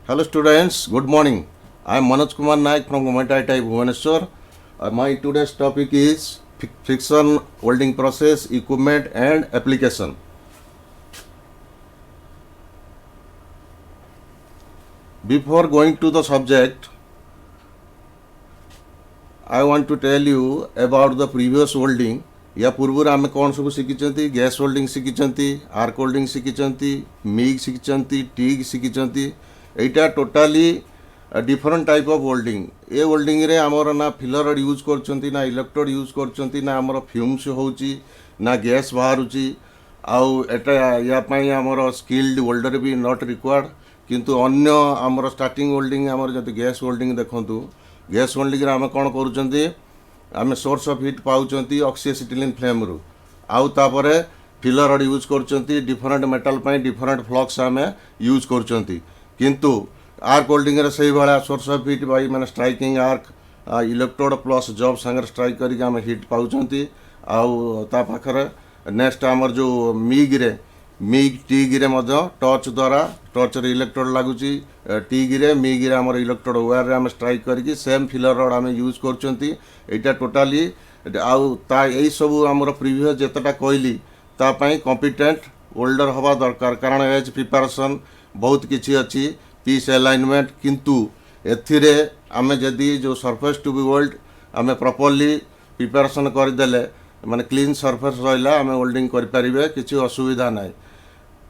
Hello students, good morning. I am Manoj Kumar Naik from Government ITI Bhubaneswar. My today's topic is friction welding process, equipment and application. Before going to the subject, I want to tell you about the previous welding. या पूर्व आम कौन सब शिखी gas welding शिखी arc welding शिखी MIG शिखी TIG शिखी एटा totally different type of welding ए वेल्डिंग रे आमर ना फिलर यूज कर ना इलेक्ट्रोड यूज कर ना आमर फ्यूम्स होची ना गैस बाहरुची आउ एटा या पई आमर स्किल्ड वेल्डर भी नॉट रिक्वायर्ड किंतु अन्य आमर स्टार्टिंग वेल्डिंग आमर जति गैस वेल्डिंग देखंतु गैस वेल्डिंग रे आम कोन करूचंती आम सोर्स ऑफ हीट पाउचंती ऑक्सीएसिटिलिन फ्लेम रु आउ तापरे फिलर रड यूज करचंती डिफरेंट मेटल पई डिफरेंट फ्लक्स आम यूज करचंती किंतु आर्क वेल्डिंग रे सही भाया सोर्स ऑफ हीट बाई माने striking arc electrode plus job संगे स्ट्राइक करके आम हीट पाउचंती आउ ता पाखरे नेक्स्ट आमर जो मिग टिग रे मध्य टच द्वारा टच रे इलेक्ट्रोड लागुची टिग रे मिग रे आमर इलेक्ट्रोड वायर रे आम स्ट्राइक करके सेम फिलर रड आम यूज करचंती एटा टोटाली आउ ता एई सब आमर प्रीवियस जेतटा कहली ता पई कॉम्पिटेंट वेल्डर हवा दरकार कारण एज प्रिपरेशन बहुत किछि अछि पीस अलाइनमेंट किंतु एथिरे आम जदि जो सरफेस टू बी वेल्ड आम प्रॉपर्ली प्रिपरेशन करदेले माने क्लीन सरफेस रहिला आम वेल्डिंग कर परिबे किछि असुविधा नाही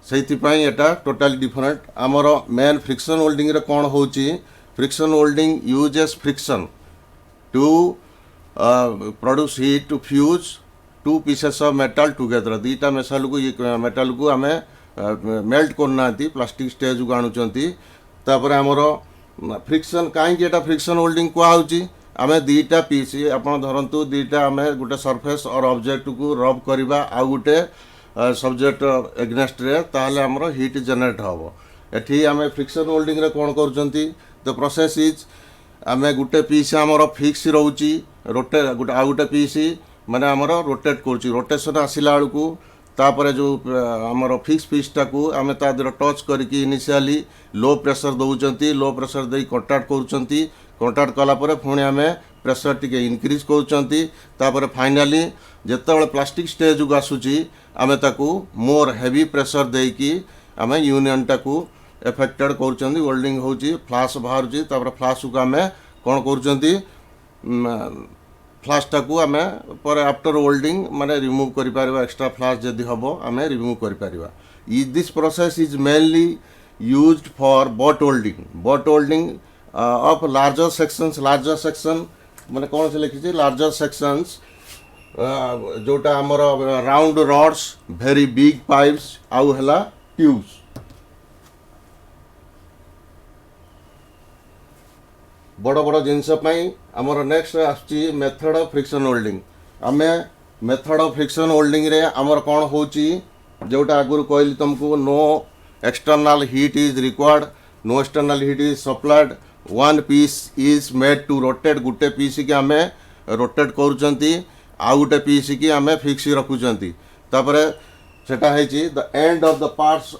सेइथिपाई एटा टोटाली डिफरेंट आमर मेन फ्रिक्शन वेल्डिंग रे कोन होची friction welding uses friction to produce heat to fuse two pieces of metal together दीटा मेटल को आम मेल्ट करना प्लास्टिक स्टेज को आणुचंती तापर आमर फ्रिक्शन कहीं फ्रिक्शन वेल्डिंग कहुची आम दीटा पीस आपड़ धरतु दीटा आम गोटे सरफेस और ऑब्जेक्ट को रब करवा आउ गोटे सब्जेक्ट एग्नेस्ट रे ताहले आमर हीट जनरेट हम एठी आम फ्रिक्शन वेल्डिंग रे कोन करचंती द प्रोसेस इज आम गोटे पीस आमर फिक्स रोची रोटे गोटे आउ गोटे पीस माने आमर रोटेट करुची रोटेशन आसिला बेलू तापर जो आमर फिक्स पीसटा को आम ता देह टच करके इनिशियली लो प्रेशर दौरान लो प्रेशर दे कंटाक्ट करुँच कंटाक्ट कलापर पुणी आम प्रेशर टी इनक्रीज करुँच फाइनाली जिते प्लास्टिक स्टेज को आसूची आम ताकू मोर हेवी प्रेशर देकी आम यूनियन टाकू एफेक्टेड कर वेल्डिंग होची फ्लाश बाहर फ्लाश को आम कौन कर फ्लाशटा को आम पर आफ्टर वेल्डिंग माने रिमूव करि पारिबा एक्स्ट्रा फ्लाश जदि हबो आम रिमूव करि Paribas this process is mainly used for butt welding of larger section माने कौन से लिखी लार्जर सेक्शंस जोटा आमर round rods very big pipes आउ हला ट्यूब्स बड़ बड़ जिनस आमर नेक्स्ट आसुची मेथड ऑफ फ्रिक्शन वेल्डिंग आम मेथड ऑफ फ्रिक्शन वेल्डिंग रे आमर कौन होची जोटा आगुरी कहली तुमको no external heat is required no external heat is supplied one piece is made to rotate गोटे पीस की आम रोटेट करुँच आउ गोटे पीस की आम फिक्स रखुंट सेटा है the end of the parts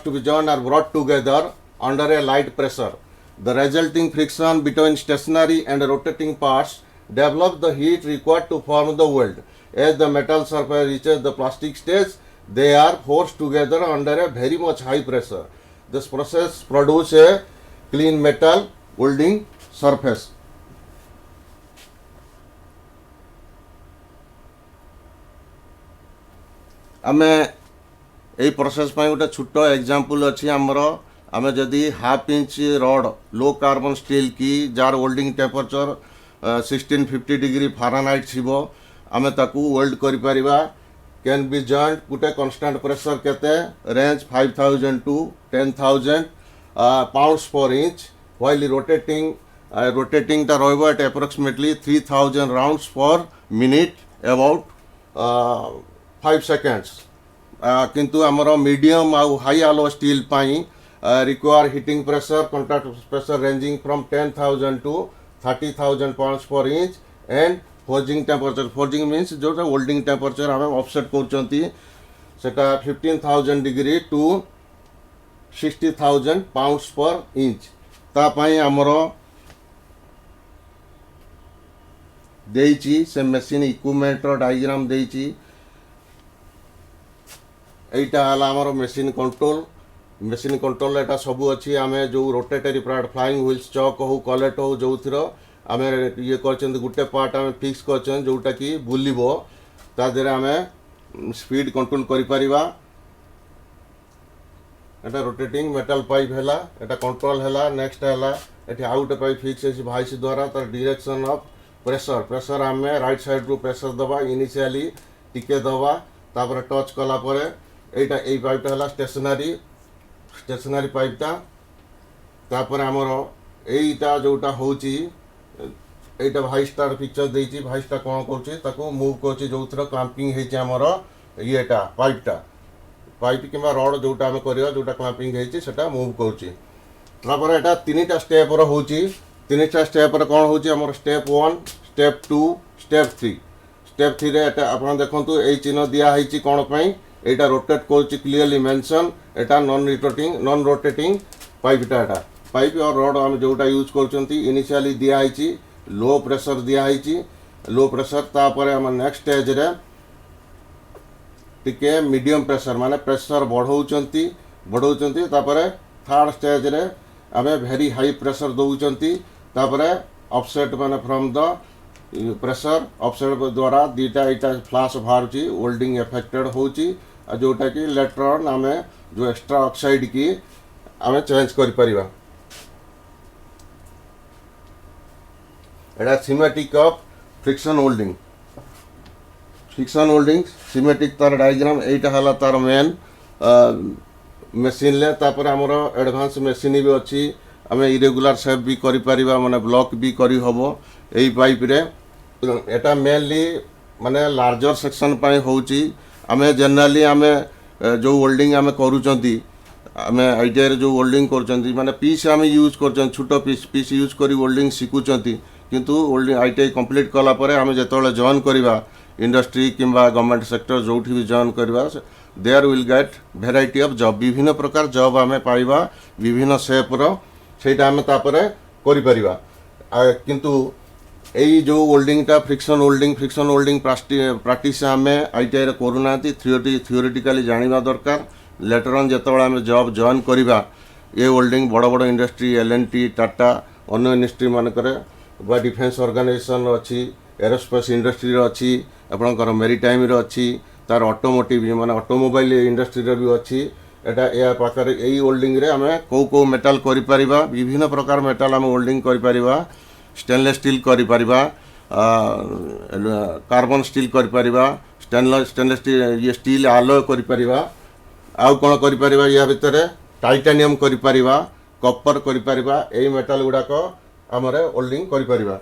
to be joined are brought together under a light pressure. The resulting friction between stationary and rotating parts develops the heat required to form the weld. As the metal surface reaches the plastic stage, they are forced together under a very much high pressure. This process produces a clean metal welding surface. आमे এই process ପାଇଁ ଗୋଟେ ଛୋଟ example अछि हमरो आमे जदि half inch rod low carbon steel की जार वेल्डिंग टेम्परेचर 1650 डिग्री फारेनहाइट छिबो आमे ताकू वेल्ड करि परिबा कैन बी जॉइंट गोटे कांस्टेंट प्रेशर केते range 5000 to 10000 pounds per inch while rotating ता रहबो at approximately 3000 rounds per minute about 5 seconds किंतु आमर मीडियम आउ हाई आलो स्टील पाई require heating pressure contact pressure ranging from 10,000 to 30,000 pounds per inch and forging means जो welding temperature आम offset कर 15,000 degree to 60,000 pounds per inch तापाई आमर देइची से मशीन इक्विपमेंट रो डायग्राम देइची एटा हला आमर मशीन कंट्रोल एटा सब अच्छी आम जो रोटेटरी पार्ट फ्लाइंग व्हील्स चक हो कलेट हो जो थी आम ये कर गोटे पार्ट आम फिक्स कर जोटा कि बुलिबो ता देहरे आम स्पीड कंट्रोल करिपरिबा एटा रोटेटिंग मेटल पाइप हैला एटा कंट्रोल हैला नेक्स्ट हैला एठी आउ गोटे पाइप फिक्स है भाइस द्वारा तार डायरेक्शन ऑफ प्रेशर आम राइट साइड रू प्रेशर दबा इनिशियली टिके दबा तापर टच कला परे एटा ए पाइपटा हैला स्टेशनरी पाइपटा तापर आमर एटा जोटा होची एटा भाइसटार पिक्चर देइची भाइसटा कोन करची ताको मूव करची जो थ्रो क्लैंपिंग हेची आमर येटा पाइप किंबा रड जोटा आम करिया जोटा क्लैंपिंग हेची सेटा मूव करची तापर एटा तीनटा स्टेप रो होची तीनटा स्टेप रे कोन होची आमर स्टेप 1 स्टेप 2 स्टेप 3 स्टेप 3 रे एटा आपण देखंतु ए चिन्ह दिया हेची कोन पई एटा रोटेट करची क्लियरली मेंशन एटा नॉन रोटेटिंग पाइपटा एटा पाइप और रड आम जोटा यूज करचंती इनिशियली दिया हेची लो प्रेशर दिया हेची लो प्रेशर तापर हम नेक्स्ट स्टेज रे टिके मीडियम प्रेशर माने प्रेशर बढ़ौचंती तापर थर्ड स्टेज रे आमे वेरी हाई प्रेशर दउचंती तापर ऑफसेट माने फ्रॉम द प्रेशर ऑफसेट द्वारा दीटा इटा फ्लैश बाहरची वेल्डिंग इफेक्टेड होची जोटा कि लेटर ऑन आमे जो एक्स्ट्रा ऑक्साइड की आमे चेंज करि परिबा एटा semantic of friction welding semantic तार डायग्राम एटा हला तार मेन मशीन ले तापर हमर एडवांस मशीन भी अच्छी आम इरेगुलर शेप भी करि परिबा माने ब्लॉक भी करि हबो एई पाइप रे एटा मेनली माने लार्जर सेक्शन पाई होची आम जनरली आम जो वेल्डिंग आम करूचंती आम आईटीआई जो वेल्डिंग करचंती माने पीस आम यूज करचंती छोटो पीस यूज करी वेल्डिंग शिखुचंती किंतु वेल्डिंग आईटीआई कंप्लीट कला परे आम जेतोले जॉइन करिबा इंडस्ट्री किंबा गवर्नमेंट सेक्टर जोठी भी जॉइन करवा there will get variety of job विभिन्न प्रकार जॉब आम पाइबा विभिन्न शेप रो सेटा आम तापरे करि परिबा किंतु एई जो वेल्डिंगटा फ्रिक्शन वेल्डिंग प्रैक्टिस आम आईटीआई रे करूना थियोरेटिकली जानिबा दरकार लेटर ऑन जेतबेला आम जॉब जॉइन करवा ये वेल्डिंग बड़ बड़ इंडस्ट्री एलएनटी टाटा अन्य इंडस्ट्री मानकरे बा डिफेंस ऑर्गेनाइजेशन अच्छी एरोस्पेस इंडस्ट्री अच्छी आपणकर मेरीटाइम अच्छी तार ऑटोमोटिव माने ऑटोमोबाइल इंडस्ट्री भी अच्छी एटा या पाखरे एई वेल्डिंग रे आमे को मेटल करि परिबा विभिन्न प्रकार मेटल आमे वेल्डिंग करि परिबा स्टेनलेस स्टील करि परिबा कार्बन स्टील करि परिबा स्टेनलेस स्टील ये स्टील आलोय करि परिबा आउ कोन करि परिबा या भितरे टाइटानियम करि परिबा कॉपर करि परिबा एई मेटल गुडा को हमरे वेल्डिंग करि परिबा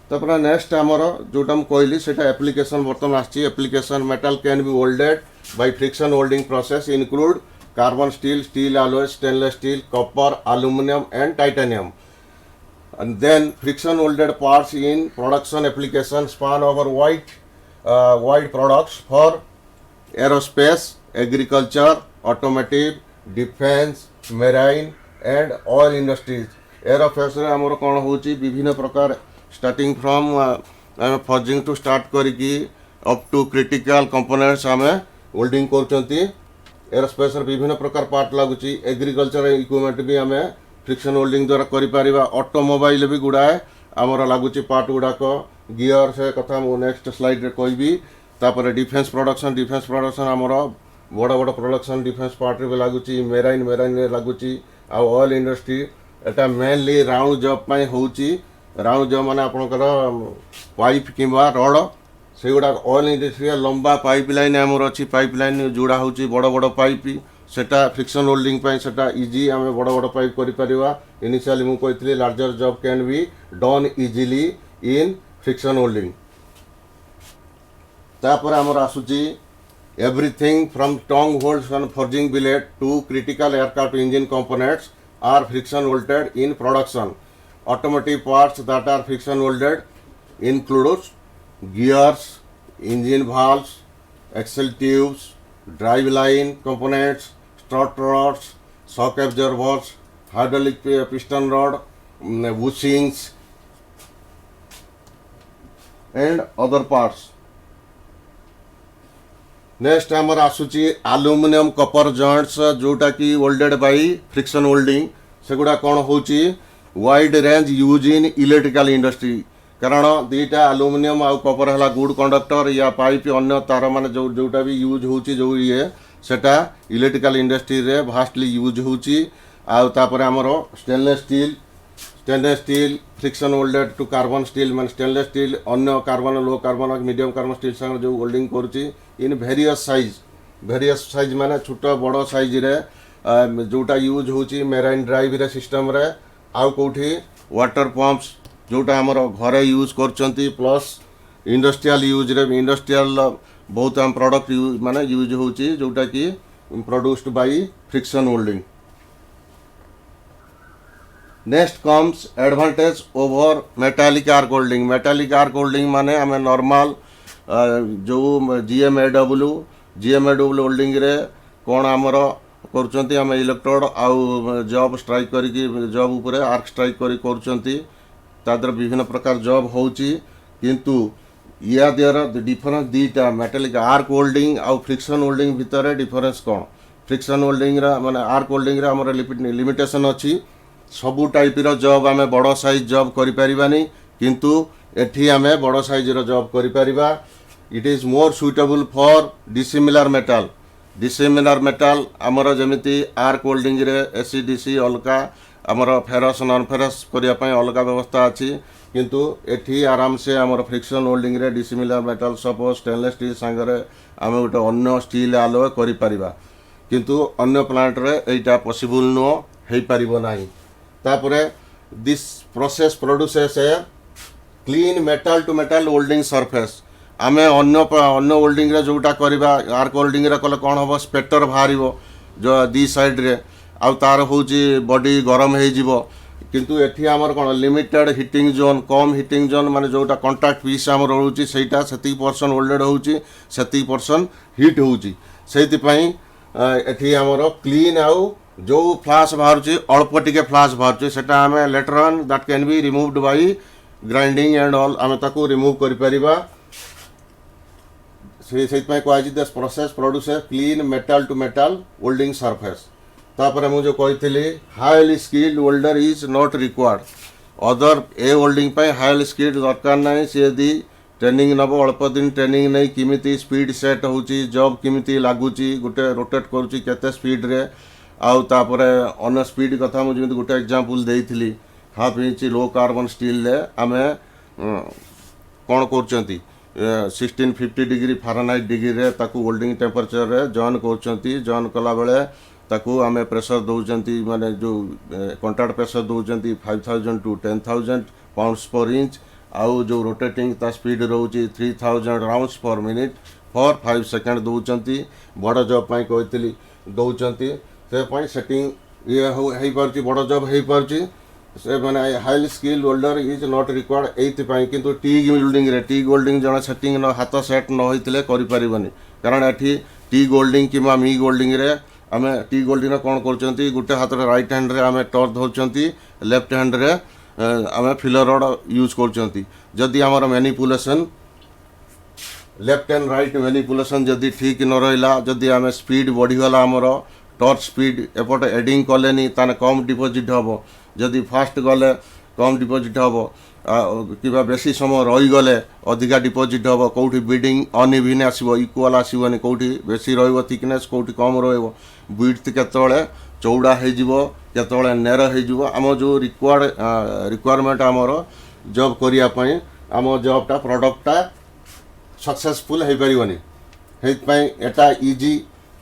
तापर नेक्स्ट आमर जोटा मुझे कहली सेटा एप्लिकेशन बर्तमान आछि application metal can be welded by friction welding process include carbon steel alloy stainless steel copper aluminium and titanium and then friction welded parts in production application span over wide products for aerospace agriculture automotive defense marine and oil industries aerospace रे हमर कोन होची विभिन्न प्रकार starting from forging to start करिकी up to critical components आम welding करचंती aerospace विभिन्न प्रकार पार्ट लगुची एग्रीकल्चर इक्विपमेंट भी आम फ्रिक्शन वेल्डिंग द्वारा करि परिबा ऑटोमोबाइल भी गुड़ाए आमर लगुची पार्ट गुड़ाक गियर से कथा मु नेक्स्ट स्लाइड रे कहबी तापर डिफेंस प्रोडक्शन आमर बड़ बड़ प्रोडक्शन डिफेंस पार्ट रे लगुची मेराइन रे लगुची आ ऑयल इंडस्ट्री एटा मेनली राउंड जॉब पई होची राउंड जॉब माने आपनकर पाइप किंबा रड से गुडा ऑयल इंडस्ट्री लंबा पाइपलाइन आमर अच्छी पाइपलाइन जोड़ा होची बड़ बड़ पाइप सेटा फ्रिक्शन वेल्डिंग पई सेटा इजी आमे बड़ बड़ पाइप करि परिबा इनिशियली मु कहतली larger job can be done easily in friction welding तापर आमर आसुची everything from tong holds and forging billet to critical aircraft engine components are friction welded in production automotive parts that are friction welded includes gears, engine valves, axle tubes, drive line components, strut rods, shock absorbers, hydraulic piston rod, bushings and other parts. Next आमर आसूची aluminium Kapoor joints जोटा कि welded by friction welding सेगुड़ा कौन होची wide range use in electrical industry कारण दुईटा aluminium आउ कपर है good conductor या पाइप अन्य तार मान जोटा भी यूज होची जो ये सेटा इलेक्ट्रिकल इंडस्ट्री रे भास्टली यूज होची आउ तापर आमर stainless steel friction welded to carbon steel मान स्टेनलेस स्टील अन्य carbon low carbon medium carbon steel संग जो वेल्डिंग करुची इन वेरियस साइज माने छोट बड़ साइज रे जोटा यूज होची मेराइन ड्राइव रे सिस्टम रे आउ कोठी वाटर पंप्स जोटा हमर घरे यूज करचंती प्लस इंडस्ट्रियल यूज रे इंडस्ट्रियल बहुत हम प्रोडक्ट यूज माने यूज होची जोटा कि produced by friction welding. Next comes advantage over metallic arc welding. Metallic arc welding माने हमें नॉर्मल जो जीएमएडब्ल्यू वेल्डिंग रे कौन आमर करचंती हमें इलेक्ट्रोड आउ जॉब स्ट्राइक करिकी जॉब ऊपर आर्क स्ट्राइक करी करचंती तादर विभिन्न प्रकार जॉब होची किंतु या देर डिफरेंस दीटा मेटालिक आर्क वेल्डिंग आउ फ्रिक्शन वेल्डिंग भितर डिफरेंस कौन फ्रिक्शन वेल्डिंग रा माने आर्क वेल्डिंग रा हमर लिमिटेशन अछि सबू टाइप रो जॉब आमे बड़ साइज जॉब करि परिबानी किंतु एठी आमे बड़ साइज रो जॉब करि परिबा. It is more suitable for dissimilar metal आमर जमिति आर्क वेल्डिंग रे एसीडीसी अलगा आमर फेरस नॉन फेरस करिया पय अलगा व्यवस्था अछि किंतु एठी आराम से आमर फ्रिक्शन वेल्डिंग रे dissimilar metal suppose stainless steel संगरे आमे गोटे अन्य स्टील आलो करि परिबा किंतु अन्य प्लांट रे एटा पॉसिबल नो हेई परिबो नाही. तापरे this process produces a clean metal to metal welding surface. आमे अन्य वेल्डिंग रे जोटा करबा आर्क वेल्डिंग रे कले कोन हो स्पेक्टर बाहरिबो जो दी साइड रे आ तार होची बॉडी गरम हे जिवो किंतु एठी हमर कोन लिमिटेड हीटिंग जोन कम हीटिंग जोन माने जोटा कांटेक्ट पीस हमर रहउची सेटा 70% वेल्डेड होउची 70% हीट होउची सेति पई एठी हमर क्लीन आउ जो फ्लाश बाहरुची अल्प टिके फ्लाश बाहरुची सेटा हमें later on that can be removed by grinding and all हमें ताको रिमूव करि परिबा. से कहुची this process produce clean metal to metal welding surface. तापर मुझे कही highly skilled welder is not required other ए वेल्डिंग पे हाईली स्किल्ड दरकार ना सी यदि ट्रेनिंग नब अल्प दिन ट्रेनिंग नहीं किमिति स्पीड सेट होची जॉब किमिति लागुची गोटे रोटेट करुची केते स्पीड रे आउ तापरे अन स्पीड कथा मुझे गोटे एग्जांपल देइथिली half inch low carbon steel रे आमे कोन करचंती 1650 डिग्री फारेनहाइट डिग्री रे ताकू वेल्डिंग टेम्परेचर रे जॉइन करचंती जॉइन कला बेले ताकू आमे प्रेशर दउचंती माने जो कॉन्टैक्ट प्रेशर दउचंती 5000 टू 10000 पाउंड्स पर इंच आउ जो रोटेटिंग ता स्पीड रहउची 3000 rounds per minute for 5 second दउचंती बड़ जॉब पई कहतली दउचंती से पई सेटिंग ये हेई परची बड़ जॉब हेई परची से माने highly skill welder is not required एथि पई किंतु टीग वेल्डिंग जण सेटिंग न हाथ सेट न होइतले करि परिबनी कारण एठी TIG welding keema MiG welding रे आमे टीग वेल्डिंग कोन करचंती गुटे हाथ रे राइट हैंड रे आमे टॉर्च धरचंती लेफ्ट हैंड रे आमे फिलर रॉड यूज करचंती जदि हमर manipulation left and right manipulation जदि ठीक न रहिला जदि आमे स्पीड बढ़ी गला हमर टॉर्च स्पीड एपटे एडिंग कलेनी ताने कम डिपॉजिट हबो जदि फास्ट गले कम डिपॉजिट हबो किबा बेसी समय रही गले अधिका डिपॉजिट हबो कोठी बीडिंग अनइवन आसीबो इक्वल आसीबोनी कोठी बेसी रहइबो थिकनेस कोठी कम रहइबो विड्थ केतळे चौड़ा हे जिवो केतळे नेरो हे जिवो हम जो रिक्वायरमेंट हमर जॉब करिया पई हम जॉबटा प्रोडक्टटा सक्सेसफुल हे परिबनी हे पई एटा इजी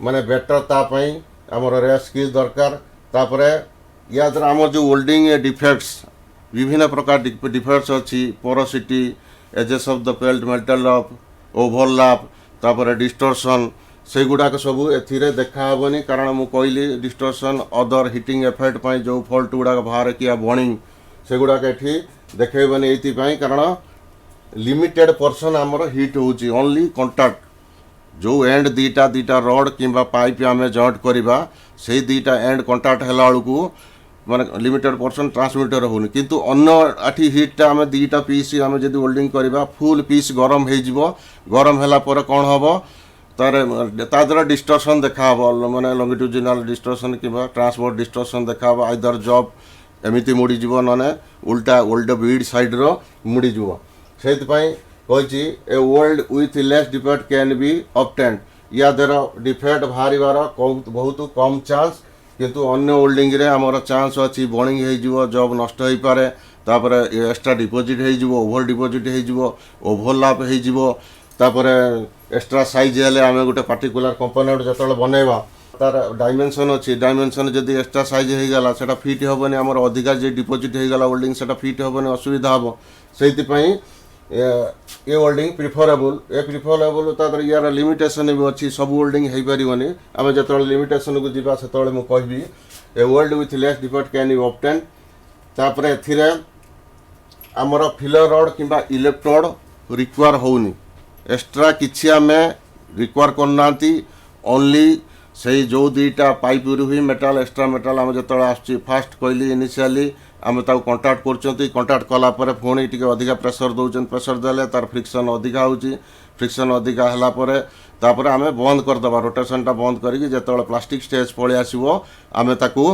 माने बेटर ता पई हमर रे स्किल दरकार तापरे या द्वारा आम जो वेल्डिंग डिफेक्ट्स विभिन्न प्रकार डिफेक्ट्स अच्छी porosity edges of the pelt metal of overlap तापर डिस्टोर्शन से गुड़ाक सब ए देखा हेनी कारण मु कहली डिस्टोर्शन अदर हिटिंग इफेक्ट पाई जो फॉल्ट गुड़ाक बाहर किया बर्निंग से गुड़ाक एठी देखेबनी एथि कारण लिमिटेड पर्सन आमर हिट होची ओनली कंटाक्ट जो एंड दीटा दीटा रड किंबा पाइप आम जॉइंट करवा से दीटा एंड कंटाक्ट है बेलू माने लिमिटेड पर्सन ट्रांसमिटर होनी किंतु अन्य आठी हिटटा आम दीटा पीस आम जब वेल्डिंग करवा फुल पीस गरम हो गरम है कौन हम तार द्वारा डिस्टर्शन देखा माने लंगिट्यूडिनल डिस्टर्शन किंबा ट्रांसपोर्ट डिस्टर्शन देखा आइदर जॉब एमती मुड़ीज ना उल्टा ओल्ड बीड साइड रो मुड़ीज से कही a world with less defect can be obtained या द्वारा डिफेक्ट बाहर बहुत कम चांस किंतु अन्य होल्डिंग रे हमर चांस अच्छी बर्निंग हो जॉब नष्ट हो पारे तापर एक्स्ट्रा डिपोजिट हो ओभर डिपोजिट हो ओभरलैप हो तापर एक्स्ट्रा साइज हेले आम गोटे पार्टिकुलर कंपोनेंट जो बनवा तार डायमेंशन अच्छी डायमेंशन जदि एक्स्ट्रा साइज हो गला सेटा फिट हेबनी आमर अधिका जे डिपोजिट हो गला होल्डिंग सेटा फिट हेबनी असुविधा हम से ये होल्डिंग प्रिफरेबल ए प्रिफरेबल तार यार लिमिटेशन भी अच्छी सब होल्डिंग हो पारनी आम जो लिमिटेशन को जीवा से मुझे a world with less defect can be obtain तापर एथिरे आमर फिलर रड किंबा इलेक्ट्रोड रिक्वायर होनी एक्स्ट्रा किछि आम रिक्वायर करना ओनली से जो दीटा पाइप हुई मेटाल एक्स्ट्रा मेटाल आम जो आस फास्ट कहली इनिशियली आम कंटाक्ट कंटाक्ट कलापर पुणी टी अधिका प्रेसर दौरान प्रेसर देले तार फ्रिक्शन अधिका हो फ्रिक्शन अधिका है तापर आम बंद करदे रोटेशनटा बंद करके जो प्लास्टिक स्टेज पलि आसो आम ताकू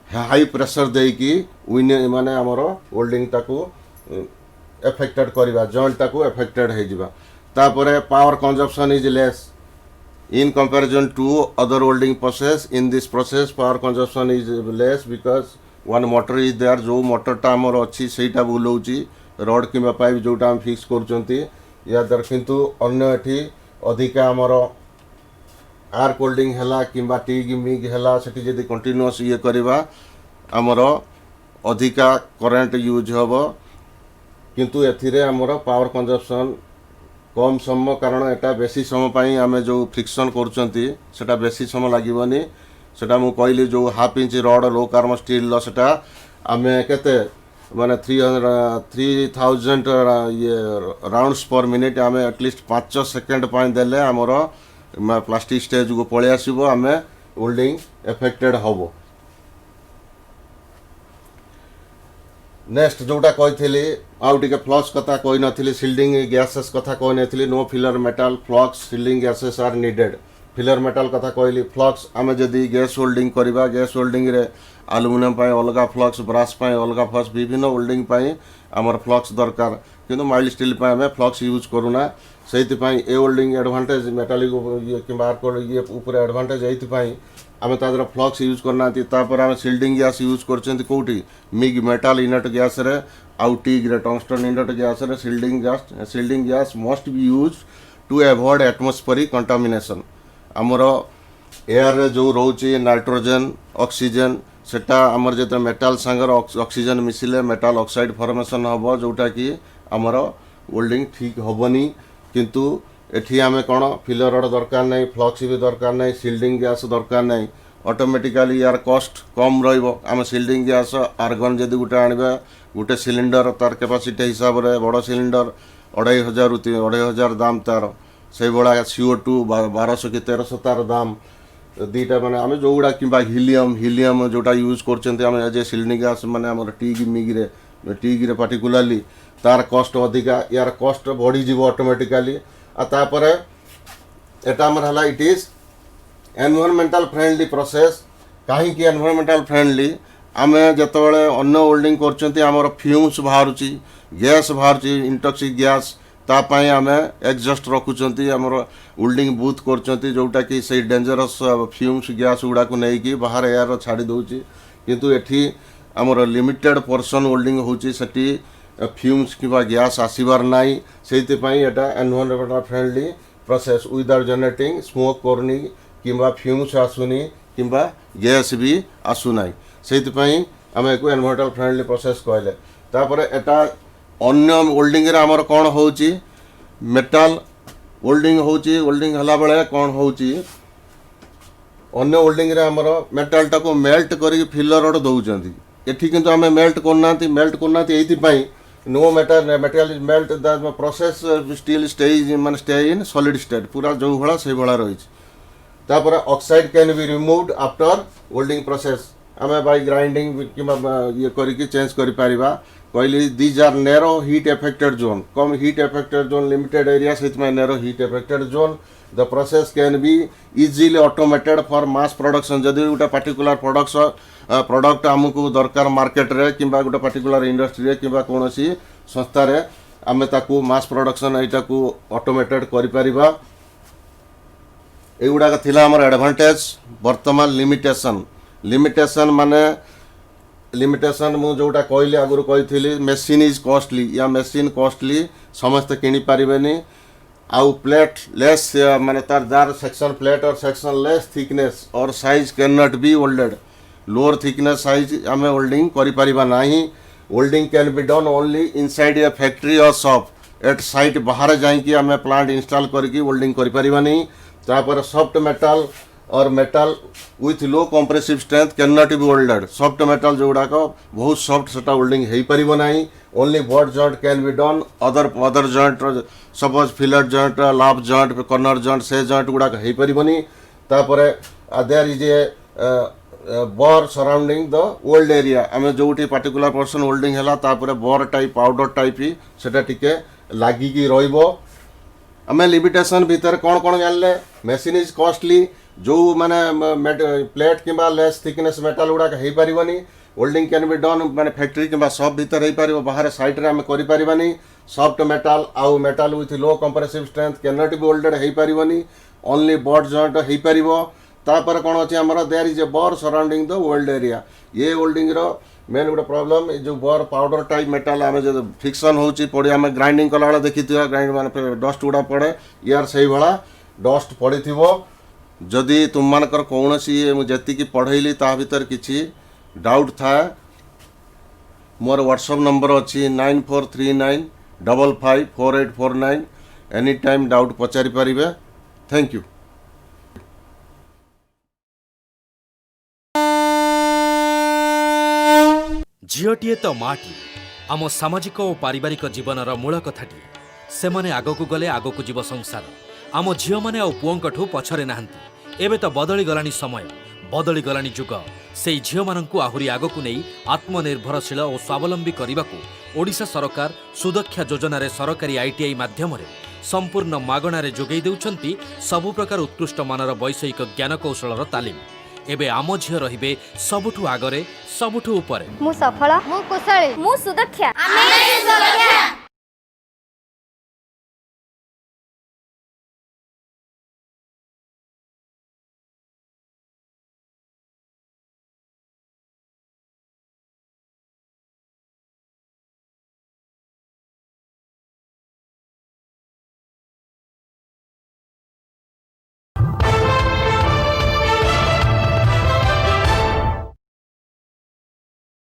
हाई प्रेसर देकी विन माने आमर होल्डिंग टाकू एफेक्टेड करवा जॉइंट टाकू एफेक्टेड हो power consumption is less in comparison to other holding process. In this process power consumption is less because one motor is there जो motor टा हमर अच्छी सेटा बुलाउची रड किंबा पाइप जोटा हम फिक्स करचंती या दर किंतु अन्य एठी अधिका हमर आर्क होल्डिंग हला किंबा टिग मिग हला सेठी जदी कंटीन्यूअस ये करबा हमर अधिका करंट यूज होबो किंतु एथिरे हमर पावर कंजप्शन कम समय कारण एटा बेसी समय आम जो फ्रिक्शन करा बेसी समय लगे सेटा मु कहली जो हाफ इंच रड लो कार्म स्टील सेटा आम केते माने 3000 ये राउंड्स पर मिनिट आम एटलिस्ट 5 सेकेंड देले आमर प्लास्टिक स्टेज को पलि आसो आम होल्डिंग एफेक्टेड हम नेक्स्ट जोटा कही आउ टे फ्लक्स कथा कही नी सिल्डिंग गैसेस कथा कही नी no filler metal flux shielding gases are needed filler metal कथा कहली फ्लक्स आम जदि गैस होल्डिंग करवा गैस होल्डिंग रे आलुमिनियम अलग फ्लक्स ब्रास अलग फ्लक्स विभिन्न होल्डिंग आमर फ्लक्स दरकार किंतु माइल्ड स्टील आम फ्लक्स यूज करूना से ए होल्डिंग एडवांटेज मेटालिक ये कि ये ऊपर एडवांटेज ये आम तादर फ्लक्स यूज करना तापर आम सिल्डिंग गैस यूज कर मिग मेटाल इनट गैस रे आउ टिग रे टंगस्टन इनट गैस रे shielding gas must be use to avoid atmospheric contamination आमर एयर रे जो रोचे नाइट्रोजन ऑक्सीजन सेटा आमर जो मेटाल सांगर ऑक्सीजन मिसिले मेटाल ऑक्साइड फॉर्मेशन हम जोटा कि आमर होल्डिंग ठीक हेनी किंतु एठी आमे कौन फिलर रड दरकार नहीं फ्लक्स भी दरकार नहीं सिल्डिंग गैस दरकार नहीं ऑटोमेटिकली यार कॉस्ट कम रम सिल्डिंग गैस आर्गन जदि गोटे आने गोटे सिलिंडर तार कैपेसिटी हिसाब से बड़ सिलिंडर 2500 दाम तार से भाया CO2 1200 कि 1300 तार दाम दीटा माने आम जो गुड़ा कि हिलियम जोटा यूज कर एज ए सिल्डिंग गैस माने आम टिग पार्टिकुलाली तार कॉस्ट अधिका यार कॉस्ट बढ़ी जीव ऑटोमेटिकली तापर एटा हमर it is environmental friendly process कहीं एनवायरमेंटल फ्रेंडली आम जिते अन्न होल्डिंग कर फ्यूम्स बाहर गैस बाहर इंटॉक्सिक गैस तापाई आम एग्जस्ट रखुंट आमर होल्डिंग बूथ कर जोटा कि से डेंजरस फ्यूम्स गैस गुड़ा को लेकिन बाहर एयर छाड़ी दूसरी किंतु एठी आमर लिमिटेड पर्सन होल्डिंग होची सेठी फ्यूम्स किंवा गैस आसबार नाई से environmental friendly process without generating smoke करनी किंवा फ्यूम्स आसुनी किंवा गैस भी आसुना से आम एक एनवायरमेंटल फ्रेंडली प्रोसेस कहले तापर एटा अन्य होल्डिंग रे आमर कौन होची मेटाल होल्डिंग होची होल्डिंग हला बेले कौन होची अन्य होल्डिंग रे आमर मेटाल टाको मेल्ट करके फिलर रड दउचंती एठी किंतु आम मेल्ट करना no material is melt, the process still stays man stay in solid state पूरा जो भला से भला रही तापर oxide can be removed after welding process आमे बाय ग्राइंडिंग किमा ये करिके चेंज करि परिबा कहली these are narrow heat affected zone कम heat affected zone limited area सहित में narrow heat affected zone the process can be easily automated for mass production जदि गोटे पार्टिकुलर प्रोडक्ट आमको दरकार मार्केट रे किंबा गोटे पार्टिकुलर इंडस्ट्री रे किंबा कोनोसी संस्था रे आमे ताकू मास प्रोडक्शन एटा को ऑटोमेटेड करि परिबा एगुड़ाक थिला हमर एडवांटेज वर्तमान लिमिटेशन माने लिमिटेशन मु जोटा कहली आगुरु कही मेसीन इज कॉस्टली या मेसीन कॉस्टली समस्त किनी पारिबेनी आउ प्लेट लेस माने तार जार सेक्शन प्लेट और सेक्शन लेस थिकनेस और size can not be welded lower thickness size आमे वेल्डिंग करि परिबा नाही welding can be done only inside a factory और शॉप एट साइट बाहर जाई कि आमे प्लांट इंस्टॉल करके वेल्डिंग करि परिबा नहीं तापर सॉफ्ट मेटल और metal with low compressive strength can not be welded soft metal जो गुड़ाक बहुत सॉफ्ट सेटा वेल्डिंग हो पारिबो नाही only butt joint can be done other joint suppose fillet joint lap joint corner joint से जॉइंट गुड़ाक हो पारिबोनी तापर there is a bore surrounding the old area आमे जोटी पार्टिकुलर पर्सन वेल्डिंग हैला तापर बोर टाइप पाउडर टाइप ही सेटा टिके लागिकी रहिबो आमे लिमिटेशन भीतर कौन कौन जानले मेसीन इज कॉस्टली जो माने प्लेट किंबा लेस थिकनेस मेटल गुड़ाक हो पारिबनी वेल्डिंग कैन बी डन माने फैक्ट्री किंबा शॉप भीतर हो पारिबो बाहर साइट रे आमे करि पारिबानी सॉफ्ट मेटल आउ metal with low compressive strength can not be welded हो पारिबनी ओनली बॉड जॉइंट हो पारिबो तापर कोन अछि हमर there is a bore surrounding the weld area ये वेल्डिंग रो मेन गोटे प्रॉब्लम जो बोर पाउडर टाइप मेटल आम जो फिक्सन होची पड़ी आम ग्राइंडिंग कला बेले देखी ग्राइंड माने डस्ट गुड़ा पड़े यार से भाला डस्ट पड़ी जदि तुम मानकर कौन सी जी पढ़ेली ता भीतर किसी डाउट था मोर व्हाट्सएप नंबर अच्छी 9439554849 एनी टाइम डाउट पचारि पारिबे थैंक यू। झीटीए तो माटी आम सामाजिक और पारिवारिक जीवनर मूल कथाटी से माने आगकू गले आगकू जीव संसार आम झील मैंने आ पुओंकठू पछरे नाहांती एबे तो बदली गलानी समय बदली गलानी जुग से झील माननकू आहुरी आगकू नहीं आत्मनिर्भरशील और स्वावलंबी करने ओडिशा सरकार सुदक्षा योजना रे सरकारी आईटीआई माध्यम संपूर्ण मागणारे जोगई देउछंती सबु प्रकार उत्कृष्ट मानर वैषयिक ज्ञान कौशलर तालीम एबे आम झील रहिबे सबुठू आगरे सबुठू उपरे मु सफल मु कुशली मु सुदक्षा